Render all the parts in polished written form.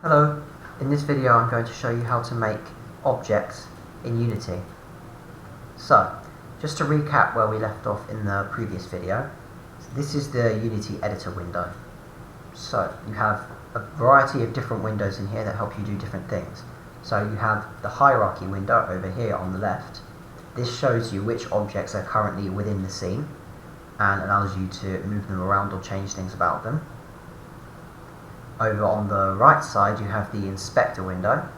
Hello, in this video I'm going to show you how to make objects in Unity. So, just to recap where we left off in the previous video, this is the Unity editor window. So, you have a variety of different windows in here that help you do different things. So you have the hierarchy window over here on the left. This shows you which objects are currently within the scene and allows you to move them around or change things about them. Over on the right side you have the inspector window,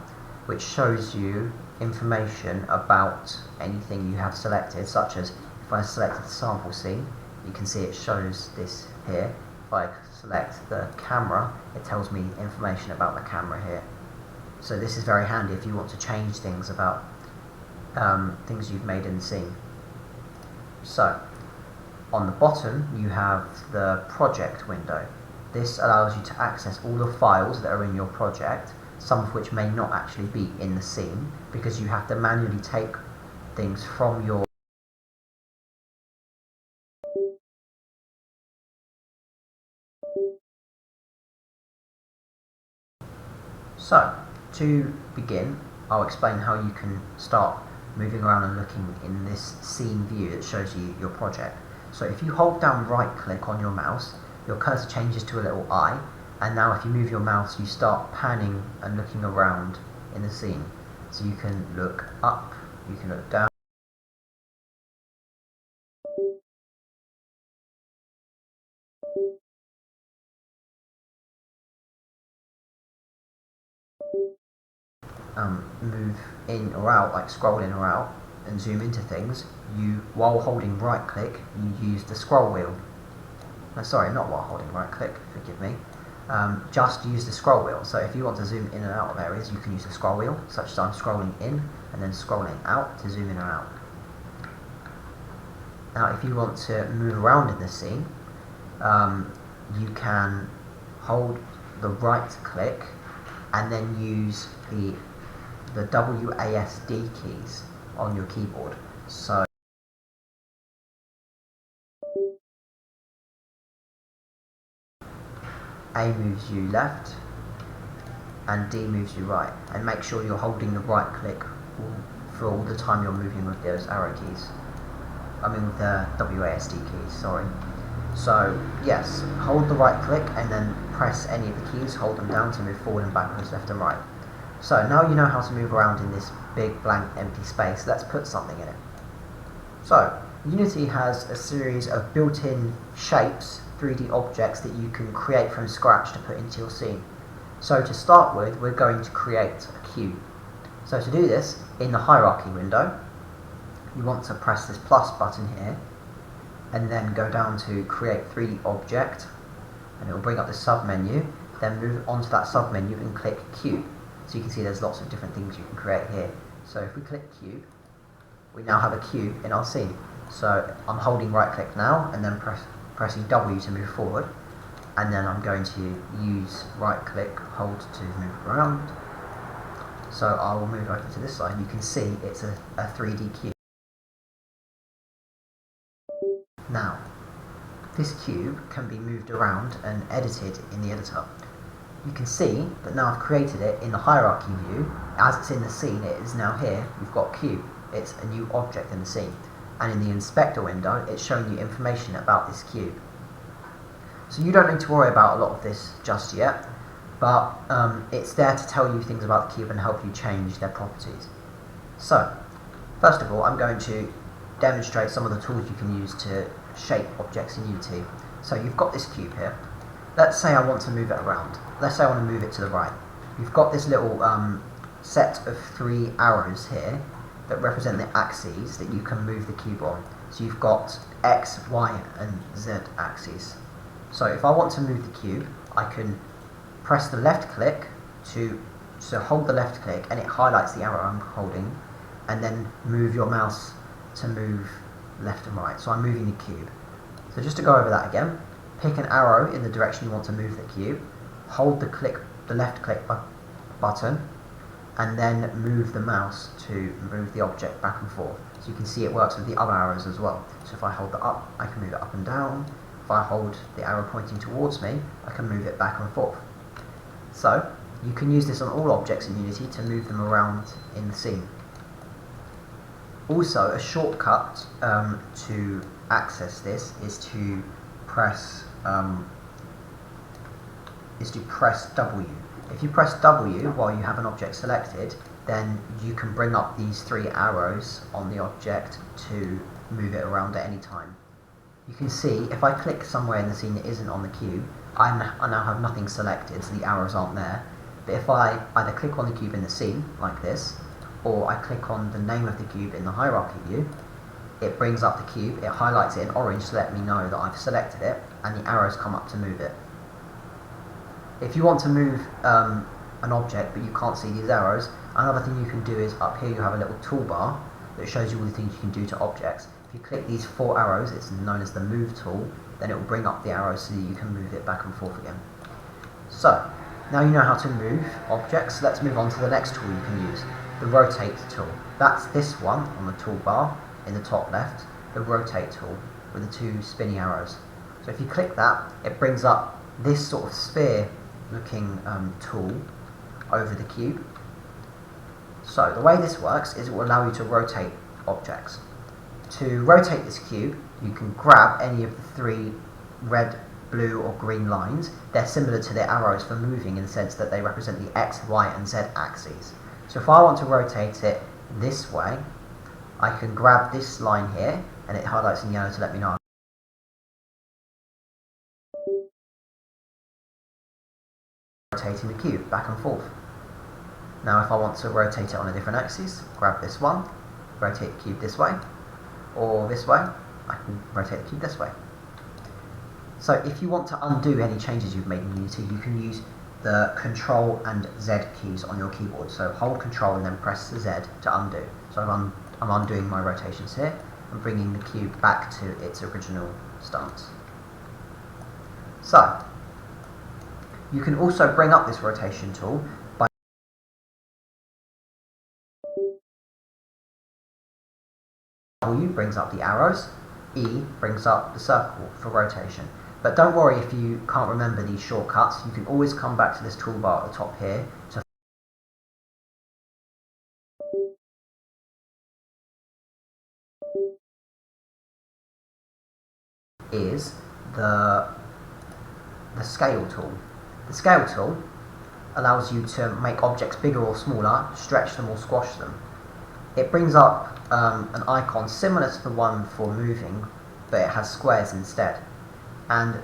which shows you information about anything you have selected, such as if I select the sample scene, you can see it shows this here. If I select the camera, it tells me information about the camera here. So this is very handy if you want to change things about things you've made in the scene. So on the bottom you have the project window. This allows you to access all the files that are in your project, some of which may not actually be in the scene, because you have to manually take things from your So, to begin, I'll explain how you can start moving around and looking in this scene view that shows you your project. So if you hold down right click on your mouse, your cursor changes to a little eye, and now if you move your mouse you start panning and looking around in the scene. So you can look up, you can look down. Move in or out, like scroll in or out, and zoom into things. While holding right click, you use the scroll wheel. Sorry, not while holding right click, forgive me. Just use the scroll wheel. So if you want to zoom in and out of areas, you can use the scroll wheel, such as I'm scrolling in and then scrolling out to zoom in and out. Now if you want to move around in the scene, you can hold the right click and then use the WASD keys on your keyboard. So A moves you left and D moves you right, and make sure you're holding the right click for all the time you're moving with those arrow keys. I mean with the WASD keys, sorry. So yes, hold the right click and then press any of the keys, hold them down to move forward and backwards, left and right. So now you know how to move around in this big blank empty space. Let's put something in it. So Unity has a series of built-in shapes, 3D objects that you can create from scratch to put into your scene. So to start with, we're going to create a cube. So to do this, in the hierarchy window, you want to press this plus button here and then go down to create 3D object, and it will bring up the sub menu. Then move onto that sub menu and click cube. So you can see there's lots of different things you can create here. So if we click cube, we now have a cube in our scene. So I'm holding right click now and then pressing W to move forward, and then I'm going to use right click, hold to move around. So I will move over to this side. You can see it's a 3D cube. Now, this cube can be moved around and edited in the editor. You can see that now I've created it in the hierarchy view. As it's in the scene, it is now here. We've got cube. It's a new object in the scene. And in the inspector window, it's showing you information about this cube. So you don't need to worry about a lot of this just yet, but it's there to tell you things about the cube and help you change their properties. So, first of all, I'm going to demonstrate some of the tools you can use to shape objects in Unity. So you've got this cube here. Let's say I want to move it around. Let's say I want to move it to the right. You've got this little set of 3 arrows here that represent the axes that you can move the cube on. So you've got X, Y and Z axes. So if I want to move the cube, I can press the left click to hold the left click, and it highlights the arrow I'm holding, and then move your mouse to move left and right. So I'm moving the cube. So just to go over that again, pick an arrow in the direction you want to move the cube, hold the left click button, and then move the mouse to move the object back and forth. So you can see it works with the other arrows as well. So if I hold that up, I can move it up and down. If I hold the arrow pointing towards me, I can move it back and forth. So You can use this on all objects in Unity to move them around in the scene. Also, a shortcut to access this is to press W. If you press W while you have an object selected, then you can bring up these 3 arrows on the object to move it around at any time. You can see if I click somewhere in the scene that isn't on the cube, I now have nothing selected, so the arrows aren't there. But if I either click on the cube in the scene, like this, or I click on the name of the cube in the hierarchy view, it brings up the cube, it highlights it in orange to let me know that I've selected it, and the arrows come up to move it. If you want to move an object but you can't see these arrows, another thing you can do is up here you have a little toolbar that shows you all the things you can do to objects. If you click these 4 arrows, it's known as the move tool, then it will bring up the arrows so that you can move it back and forth again. So, now you know how to move objects, let's move on to the next tool you can use, the rotate tool. That's this one on the toolbar in the top left, the rotate tool with the 2 spinny arrows. So if you click that, it brings up this sort of sphere looking tool over the cube. So the way this works is it will allow you to rotate objects. To rotate this cube, you can grab any of the 3 red, blue or green lines. They're similar to the arrows for moving in the sense that they represent the X, Y and Z axes. So if I want to rotate it this way, I can grab this line here, and it highlights in yellow to let me know I'm rotating the cube back and forth. Now if I want to rotate it on a different axis, grab this one, rotate the cube this way, or this way, I can rotate the cube this way. So if you want to undo any changes you've made in Unity, you can use the Control and Z keys on your keyboard. So hold Control and then press the Z to undo. So I'm undoing my rotations here and bringing the cube back to its original stance. So you can also bring up this rotation tool by W brings up the arrows, E brings up the circle for rotation. But don't worry if you can't remember these shortcuts, you can always come back to this toolbar at the top here to is the scale tool. The scale tool allows you to make objects bigger or smaller, stretch them or squash them. It brings up an icon similar to the one for moving, but it has squares instead. And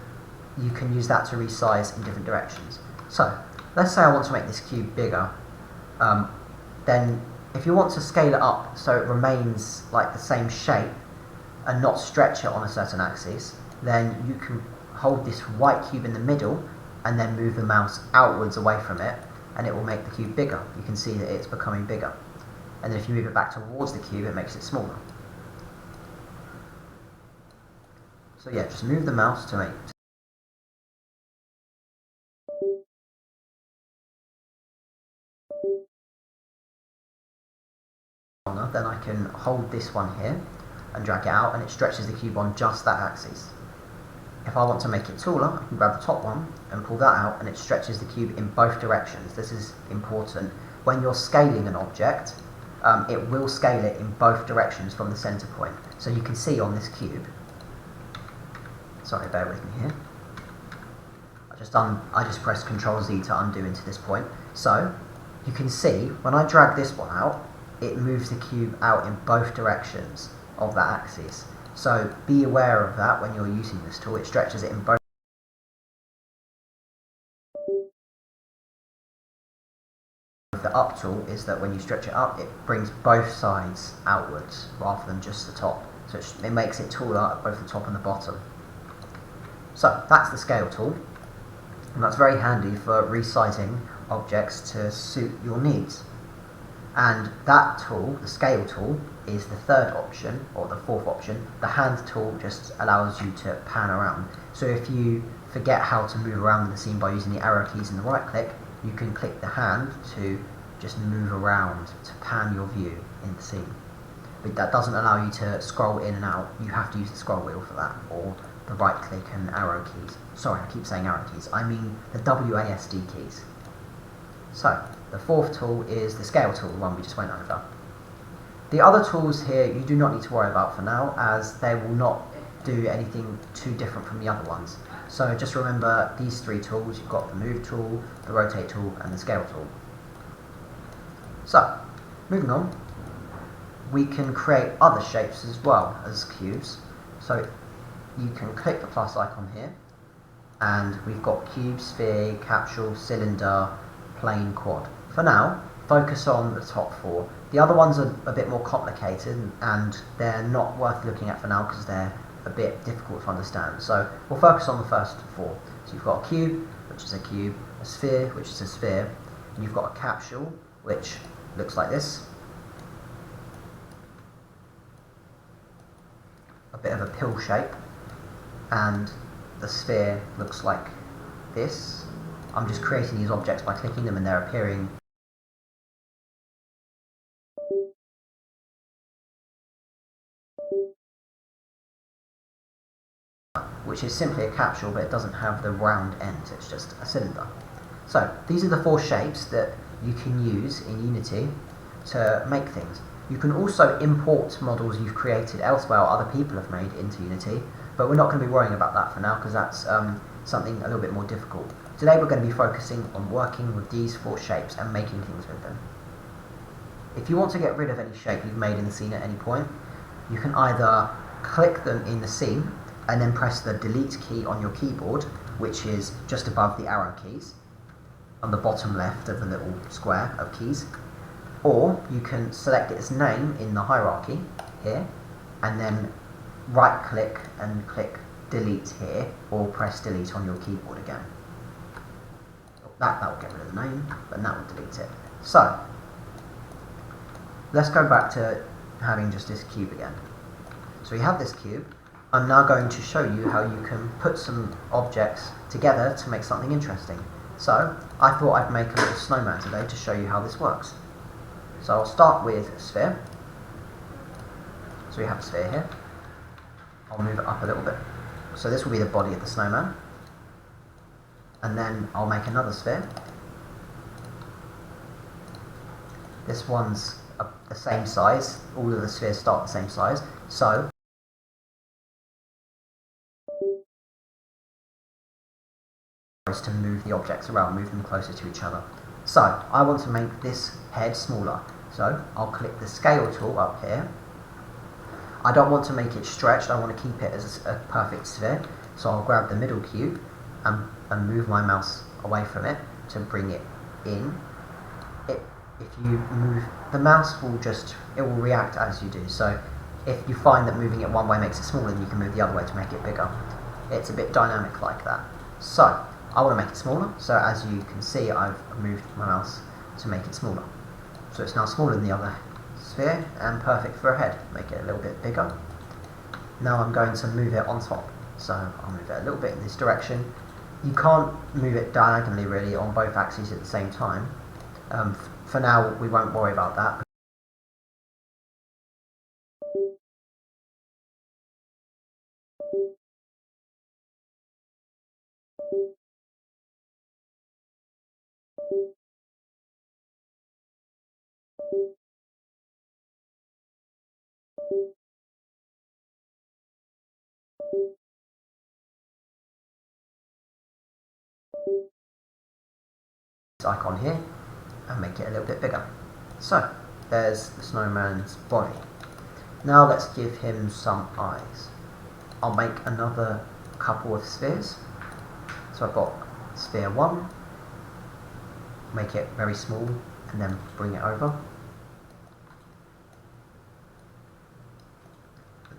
you can use that to resize in different directions. So, let's say I want to make this cube bigger. Then if you want to scale it up so it remains like the same shape and not stretch it on a certain axis, then you can hold this white cube in the middle and then move the mouse outwards away from it, and it will make the cube bigger. You can see that it's becoming bigger. And then if you move it back towards the cube, it makes it smaller. So yeah, just move the mouse to make then I can hold this one here and drag it out, and it stretches the cube on just that axis. If I want to make it taller, I can grab the top one and pull that out, and it stretches the cube in both directions. This is important. When you're scaling an object, it will scale it in both directions from the center point. So you can see on this cube, sorry, bear with me here, I just pressed Ctrl Z to undo into this point. So you can see when I drag this one out, it moves the cube out in both directions of that axis. So be aware of that when you're using this tool. It stretches it in both. The up tool is that when you stretch it up, it brings both sides outwards rather than just the top. So it makes it taller at both the top and the bottom. So that's the scale tool, and that's very handy for resizing objects to suit your needs. And that tool, the scale tool, is the 3rd option, or the 4th option. The hand tool just allows you to pan around. So if you forget how to move around in the scene by using the arrow keys and the right click, you can click the hand to just move around to pan your view in the scene. But that doesn't allow you to scroll in and out. You have to use the scroll wheel for that, or the right click and arrow keys. Sorry, I keep saying arrow keys. I mean the WASD keys. So the fourth tool is the scale tool, the one we just went over. The other tools here you do not need to worry about for now, as they will not do anything too different from the other ones. So just remember these three tools. You've got the move tool, the rotate tool, and the scale tool. So moving on, we can create other shapes as well as cubes. So you can click the plus icon here, and we've got cube, sphere, capsule, cylinder, plane, quad. For now, focus on the top four. The other ones are a bit more complicated and they're not worth looking at for now because they're a bit difficult to understand. So we'll focus on the first four. So you've got a cube, which is a cube, a sphere, which is a sphere, and you've got a capsule, which looks like this. A bit of a pill shape, and the sphere looks like this. I'm just creating these objects by clicking them and they're appearing. Which is simply a capsule, but it doesn't have the round end, it's just a cylinder. So these are the four shapes that you can use in Unity to make things. You can also import models you've created elsewhere or other people have made into Unity, but we're not going to be worrying about that for now because that's something a little bit more difficult. Today we're going to be focusing on working with these four shapes and making things with them. If you want to get rid of any shape you've made in the scene at any point, you can either click them in the scene and then press the delete key on your keyboard, which is just above the arrow keys, on the bottom left of the little square of keys. Or you can select its name in the hierarchy here, and then right click and click delete here, or press delete on your keyboard again. That will get rid of the name, and that will delete it. So, let's go back to having just this cube again. So we have this cube. I'm now going to show you how you can put some objects together to make something interesting. So, I thought I'd make a little snowman today to show you how this works. So I'll start with a sphere. So we have a sphere here. I'll move it up a little bit. So this will be the body of the snowman. And then I'll make another sphere. This one's the same size. All of the spheres start the same size. So is to move the objects around, move them closer to each other. So I want to make this head smaller. So I'll click the scale tool up here. I don't want to make it stretched, I want to keep it as a perfect sphere. So I'll grab the middle cube and move my mouse away from it to bring it in. If you move, the mouse will it will react as you do. So if you find that moving it one way makes it smaller, then you can move the other way to make it bigger. It's a bit dynamic like that. So I want to make it smaller, so as you can see I've moved my mouse to make it smaller. So it's now smaller than the other sphere and perfect for a head. Make it a little bit bigger. Now I'm going to move it on top. So I'll move it a little bit in this direction. You can't move it diagonally really on both axes at the same time. For now we won't worry about that. This icon here and make it a little bit bigger. So there's the snowman's body. Now let's give him some eyes. I'll make another couple of spheres. So I've got sphere 1, make it very small and then bring it over.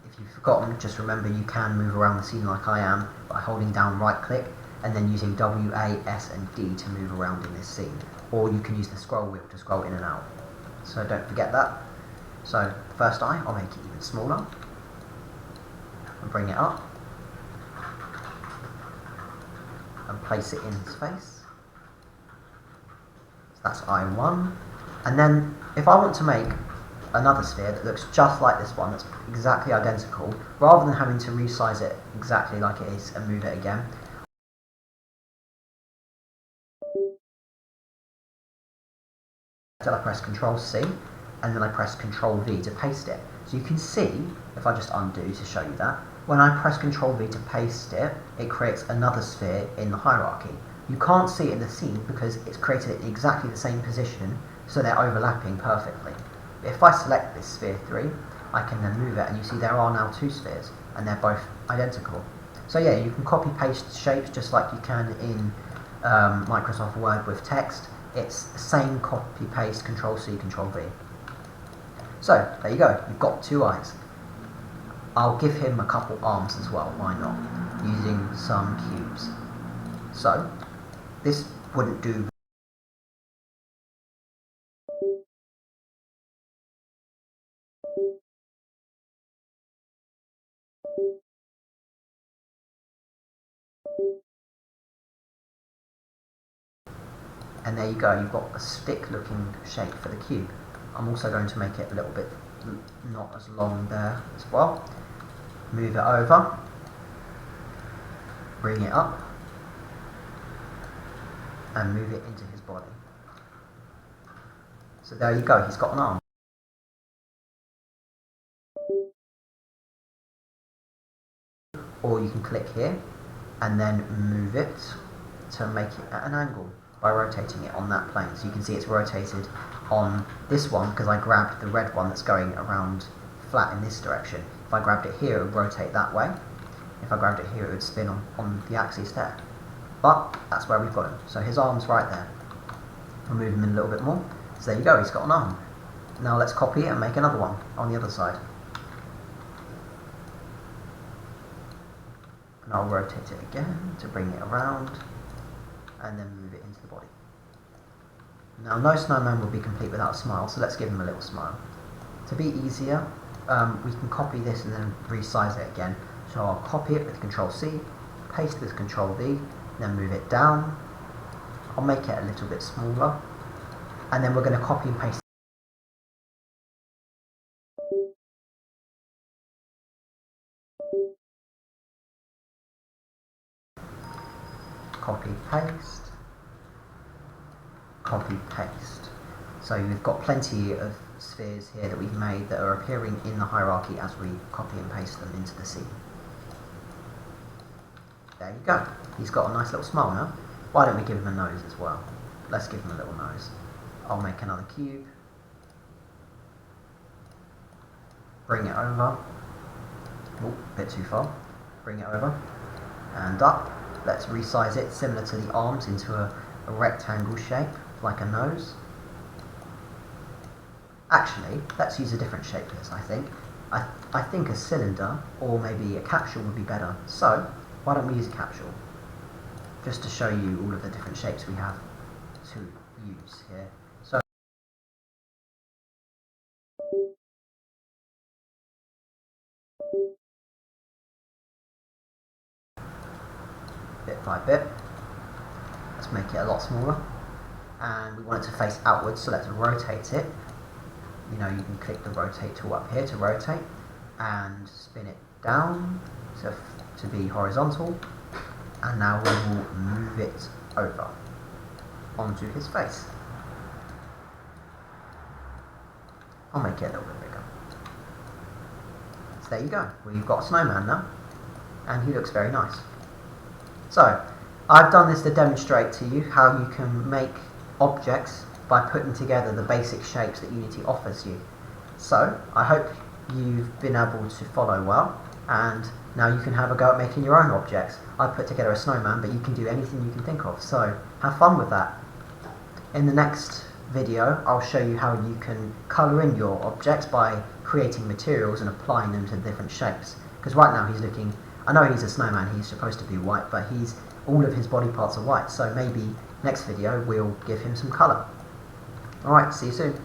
If you've forgotten, just remember you can move around the scene like I am by holding down right click and then using W, A, S and D to move around in this scene. Or you can use the scroll wheel to scroll in and out. So don't forget that. So the first eye, I'll make it even smaller and bring it up and place it in his face. So that's eye 1. And then if I want to make another sphere that looks just like this one, that's exactly identical, rather than having to resize it exactly like it is and move it again, I press Control C, and then I press Control V to paste it. So you can see, if I just undo to show you that, when I press Control V to paste it, it creates another sphere in the hierarchy. You can't see it in the scene because it's created at exactly the same position, so they're overlapping perfectly. If I select this sphere 3, I can then move it, and you see there are now 2 spheres, and they're both identical. So yeah, you can copy paste shapes just like you can in Microsoft Word with text. It's the same copy paste, Control C, Control V. So there you go, you've got 2 eyes. I'll give him a couple arms as well, why not, using some cubes. So this wouldn't do. And there you go, you've got a stick looking shape for the cube. I'm also going to make it a little bit not as long there as well. Move it over, bring it up, and move it into his body. So there you go, he's got an arm. Or you can click here and then move it to make it at an angle by rotating it on that plane. So you can see it's rotated on this one because I grabbed the red one that's going around flat in this direction. If I grabbed it here, it would rotate that way. If I grabbed it here, it would spin on the axis there. But that's where we've got him. So his arm's right there. We'll move him in a little bit more. So there you go, he's got an arm. Now let's copy it and make another one on the other side. And I'll rotate it again to bring it around and then move it into the body. Now no snowman will be complete without a smile, so let's give him a little smile. To be easier, we can copy this and then resize it again. So I'll copy it with Control C, paste with Control V, then move it down. I'll make it a little bit smaller, and then we're going to copy and paste. Copy, paste, copy, paste. So we've got plenty of spheres here that we've made that are appearing in the hierarchy as we copy and paste them into the scene. There you go. He's got a nice little smile now. Why don't we give him a nose as well? Let's give him a little nose. I'll make another cube. Bring it over. Oh, a bit too far. Bring it over. And up. Let's resize it similar to the arms into a rectangle shape, like a nose. Actually, let's use a different shape for this, I think. I think a cylinder or maybe a capsule would be better. So, why don't we use a capsule? Just to show you all of the different shapes we have to use here. So, bit by bit. Let's make it a lot smaller. And we want it to face outwards, so let's rotate it. You know, you can click the rotate tool up here to rotate and spin it down to be horizontal. And now we will move it over onto his face. I'll make it a little bit bigger. So there you go. We've got a snowman now, and he looks very nice. So, I've done this to demonstrate to you how you can make objects by putting together the basic shapes that Unity offers you. So, I hope you've been able to follow well, and now you can have a go at making your own objects. I put together a snowman, but you can do anything you can think of, so have fun with that. In the next video, I'll show you how you can colour in your objects by creating materials and applying them to different shapes. Because right now he's looking, I know he's a snowman, he's supposed to be white, but all of his body parts are white, so maybe next video we'll give him some colour. Alright, see you soon.